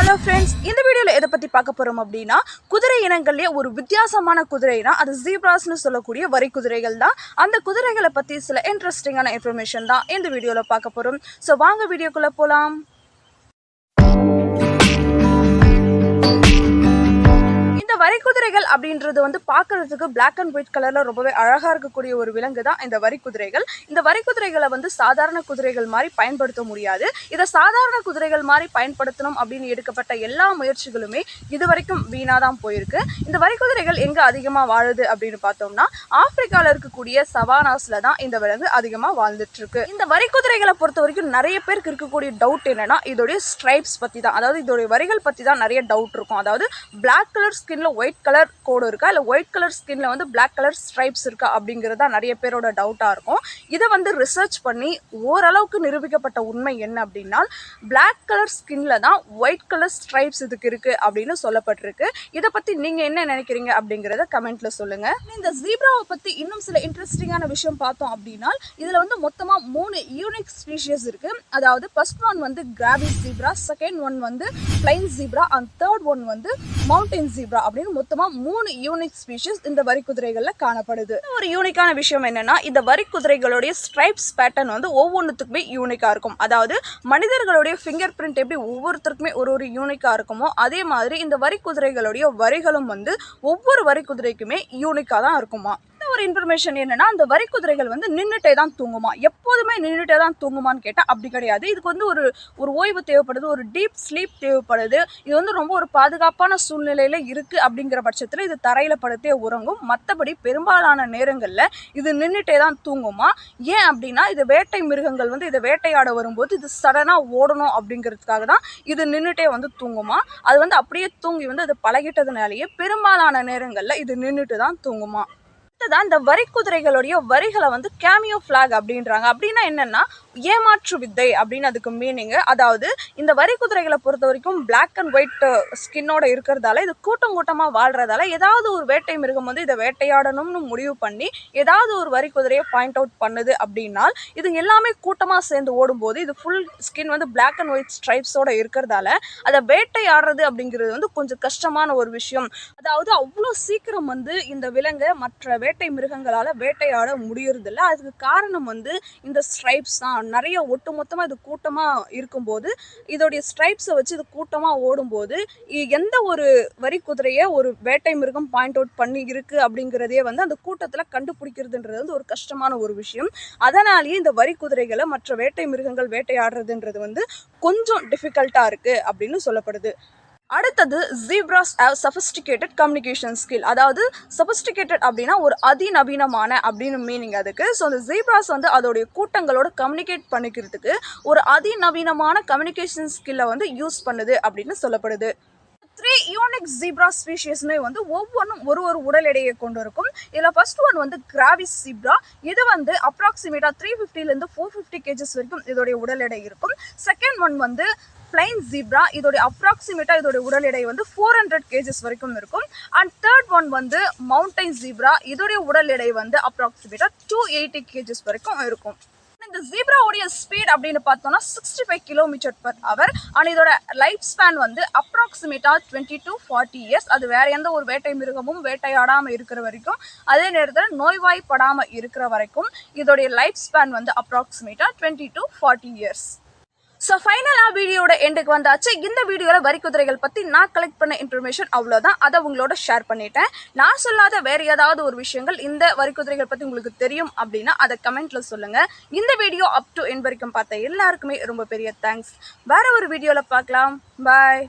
Hello friends, இந்த வீடியோவில் எதை பற்றி பார்க்க போகிறோம் அப்படின்னா, குதிரை இனங்கள்லேயே ஒரு வித்தியாசமான குதிரைனா அது ஜீப்ராஸ்னு சொல்லக்கூடிய வரி குதிரைகள் தான். அந்த குதிரைகளை பற்றி சில இன்ட்ரெஸ்டிங்கான இன்ஃபர்மேஷன் தான் இந்த வீடியோவில் பார்க்க போகிறோம். ஸோ வாங்க வீடியோக்குள்ளே போகலாம். இந்த வரி குதிரைகள் அப்படின்றது வந்து பார்க்கறதுக்கு பிளாக் அண்ட் ஒயிட் கலரில் ரொம்பவே அழகாக இருக்கக்கூடிய ஒரு விலங்கு தான் இந்த வரி குதிரைகள். இந்த வரி குதிரைகளை வந்து சாதாரண குதிரைகள் மாதிரி பயன்படுத்த முடியாது. இதை சாதாரண குதிரைகள் மாதிரி பயன்படுத்தணும் அப்படின்னு எடுக்கப்பட்ட எல்லா முயற்சிகளுமே இது வரைக்கும் வீணாக தான் போயிருக்கு. இந்த வரி குதிரைகள் எங்கே அதிகமாக வாழுது அப்படின்னு பார்த்தோம்னா, ஆப்பிரிக்காவில் இருக்கக்கூடிய சவானாஸில் தான் இந்த விலங்கு அதிகமாக வாழ்ந்துட்டு இருக்கு. இந்த வரி குதிரைகளை பொறுத்த வரைக்கும் நிறைய பேருக்கு இருக்கக்கூடிய டவுட் என்னன்னா, இதோடைய ஸ்ட்ரைப்ஸ் பற்றி தான். அதாவது இதோடைய வரிகள் பற்றி தான் நிறைய டவுட் இருக்கும். அதாவது பிளாக் கலர் ஸ்கின்ல ஒயிட் கலர் கோடு இருக்கா, இல்லை ஒயிட் கலர் ஸ்கின்ல வந்து பிளாக் கலர் ஸ்ட்ரைப்ஸ் இருக்கா அப்படிங்கிறது தான் நிறைய பேரோட டவுட்டாக இருக்கும். இதை வந்து ரிசர்ச் பண்ணி ஓரளவுக்கு நிரூபிக்கப்பட்ட உண்மை என்ன அப்படின்னா, பிளாக் கலர் ஸ்கின்ல தான் ஒயிட் கலர் ஸ்ட்ரைப்ஸ் இதுக்கு இருக்கு அப்படின்னு சொல்லப்பட்டிருக்கு. இதை பற்றி நீங்கள் என்ன நினைக்கிறீங்க அப்படிங்கிறத கமெண்ட்ல சொல்லுங்க. இந்த ஜீப்ராவை பற்றி இன்னும் சில இன்ட்ரெஸ்டிங்கான விஷயம் பார்த்தோம் அப்படின்னா, இதில் வந்து மொத்தமாக 3 யூனிக் ஸ்பீஷியஸ் இருக்கு. அதாவது ஃபர்ஸ்ட் ஒன் வந்து கிராவி ஜீப்ரா, செகண்ட் ஒன் வந்து plain zebra and third one வந்து மவுண்டைன் ஜீப்ரா அப்படின்னு மொத்தமாக 3 யூனிக் ஸ்பீஷிஸ் இந்த வரி குதிரைகளில் காணப்படுது. ஒரு யூனிக்கான விஷயம் என்னன்னா, இந்த வரி குதிரைகளுடைய ஸ்ட்ரைப்ஸ் பேட்டர்ன் வந்து ஒவ்வொன்றுத்துக்குமே யூனிக்காக இருக்கும். அதாவது மனிதர்களுடைய ஃபிங்கர் பிரிண்ட் எப்படி ஒவ்வொருத்தருக்குமே ஒரு யூனிக்காக இருக்குமோ, அதே மாதிரி இந்த வரி குதிரைகளுடைய வரிகளும் வந்து ஒவ்வொரு வரி குதிரைக்குமே யூனிக்காக தான் இருக்குமா. ஒரு இன்ஃபர்மேஷன் என்னன்னா, அந்த வரி குதிரைகள் வந்து நின்றுட்டே தான் தூங்குமா. எப்போதுமே நின்றுட்டே தான் தூங்குமான்னு கேட்டால் அப்படி கிடையாது. இதுக்கு வந்து ஒரு ஓய்வு தேவைப்படுது, ஒரு டீப் ஸ்லீப் தேவைப்படுது. இது வந்து ரொம்ப ஒரு பாதுகாப்பான சூழ்நிலையில் இருக்குது அப்படிங்கிற பட்சத்தில் இது தரையில் படுத்தே உறங்கும். மற்றபடி பெரும்பாலான நேரங்களில் இது நின்றுட்டே தான் தூங்குமா. ஏன் அப்படின்னா, இது வேட்டை மிருகங்கள் வந்து இதை வேட்டையாட வரும்போது இது சடனாக ஓடணும் அப்படிங்கிறதுக்காக தான் இது நின்றுட்டே வந்து தூங்குமா. அது வந்து அப்படியே தூங்கி வந்து அது பழகிட்டதுனாலேயே பெரும்பாலான நேரங்களில் இது நின்றுட்டு தான் தூங்குமா. தான் இந்த வரி குதிரைகளுடைய வரிகளை வந்து கேமியோ ஃபிளாக் அப்படின்றாங்க. அப்படின்னா என்னன்னா, ஏமாற்று வித்தை அப்படின்னு அதுக்கு மீனிங். அதாவது இந்த வரி குதிரைகளை பொறுத்த வரைக்கும் பிளாக் அண்ட் ஒயிட் ஸ்கின்னோட இருக்கிறதால இது கூட்டமாக வாழ்றதால ஏதாவது ஒரு வேட்டை மிருகம் வந்து இதை வேட்டையாடணும்னு முடிவு பண்ணி ஏதாவது ஒரு வரி குதிரையை பாயிண்ட் அவுட் பண்ணுது அப்படின்னா, இது எல்லாமே கூட்டமாக சேர்ந்து ஓடும்போது இது ஃபுல் ஸ்கின் வந்து பிளாக் அண்ட் ஒயிட் ஸ்ட்ரைப்ஸோட இருக்கிறதால அதை வேட்டையாடுறது அப்படிங்கிறது வந்து கொஞ்சம் கஷ்டமான ஒரு விஷயம். அதாவது அவ்வளோ சீக்கிரம் வந்து இந்த விலங்கை மற்ற வேட்டை மிருகங்களால் வேட்டையாட முடியறதில்ல. அதுக்கு காரணம் வந்து இந்த ஸ்ட்ரைப்ஸ் தான். நிறைய ஒட்டுமொத்தமாக இது கூட்டமாக இருக்கும்போது இதோடைய ஸ்ட்ரைப்ஸை வச்சு இது கூட்டமாக ஓடும்போது எந்த ஒரு வரி குதிரையை ஒரு வேட்டை மிருகம் பாயிண்ட் அவுட் பண்ணி இருக்குது அப்படிங்கிறதே வந்து அந்த கூட்டத்தில் கண்டுபிடிக்கிறதுன்றது வந்து ஒரு கஷ்டமான ஒரு விஷயம். அதனாலேயே இந்த வரி குதிரைகளை மற்ற வேட்டை மிருகங்கள் வேட்டையாடுறதுன்றது வந்து கொஞ்சம் டிஃபிகல்ட்டாக இருக்குது அப்படின்னு சொல்லப்படுது. அடுத்தது zebras have sophisticated communication skill. அதாவது சஃபிஸ்டிகேட்டட் அப்படின்னா ஒரு அதிநவீனமான அப்படின்னு மீனிங் அதுக்கு. ஸோ அந்த ஜீப்ராஸ் வந்து அதோடைய கூட்டங்களோட கம்யூனிகேட் பண்ணிக்கிறதுக்கு ஒரு அதிநவீனமான கம்யூனிகேஷன் ஸ்கில்லை வந்து யூஸ் பண்ணுது அப்படின்னு சொல்லப்படுது. 3 யூனிக் ஜீப்ரா ஸ்பீஷியஸ்மே வந்து ஒவ்வொன்றும் ஒரு உடல் எடையை கொண்டு இருக்கும். இதில் ஃபர்ஸ்ட் ஒன் வந்து கிராவிஸ் ஜீப்ரா. இது வந்து அப்ராக்சிமேட்டாக 350 450 கேஜஸ் வரைக்கும் இதோடைய உடல் எடை இருக்கும். செகண்ட் ஒன் வந்து பிளைன் ஜீப்ரா. இதோடைய அப்ராக்சிமேட்டாக இதோடைய உடல் எடை வந்து 400 கேஜஸ் வரைக்கும் இருக்கும். அண்ட் தேர்ட் ஒன் வந்து மவுண்டைன் ஜீப்ரா. இதோடைய உடல் எடை வந்து அப்ராக்சிமேட்டாக 280 கேஜஸ் வரைக்கும் இருக்கும். இந்த ஜீப்ராவுடைய ஸ்பீட் அப்படின்னு பார்த்தோம்னா 65 km/h. ஆனால் இதோட லைஃப் ஸ்பேன் வந்து அப்ராக்சிமேட்டாக 20 to 40 years. அது வேற எந்த ஒரு வேட்டை மிருகமும் வேட்டையாடாமல் இருக்கிற வரைக்கும், அதே நேரத்தில் நோய்வாய்ப்படாமல் இருக்கிற வரைக்கும் இதோடைய லைஃப் ஸ்பேன் வந்து அப்ராக்சிமேட்டாக 20 to 40 years. ஸோ ஃபைனலாக வீடியோட எண்டுக்கு வந்தாச்சு. இந்த வீடியோவில் வரி குதிரைகள் பற்றி நான் கலெக்ட் பண்ண இன்ஃபர்மேஷன் அவ்வளோதான். அதை உங்களோட ஷேர் பண்ணிட்டேன். நான் சொல்லாத வேறு ஏதாவது ஒரு விஷயங்கள் இந்த வரி குதிரைகள் பற்றி உங்களுக்கு தெரியும் அப்படின்னா அதை கமெண்ட்டில் சொல்லுங்கள். இந்த வீடியோ அப் டு எண்ட் வரைக்கும் பார்த்த எல்லாருக்குமே ரொம்ப பெரிய தேங்க்ஸ். வேறு ஒரு வீடியோவில் பார்க்கலாம். பாய்.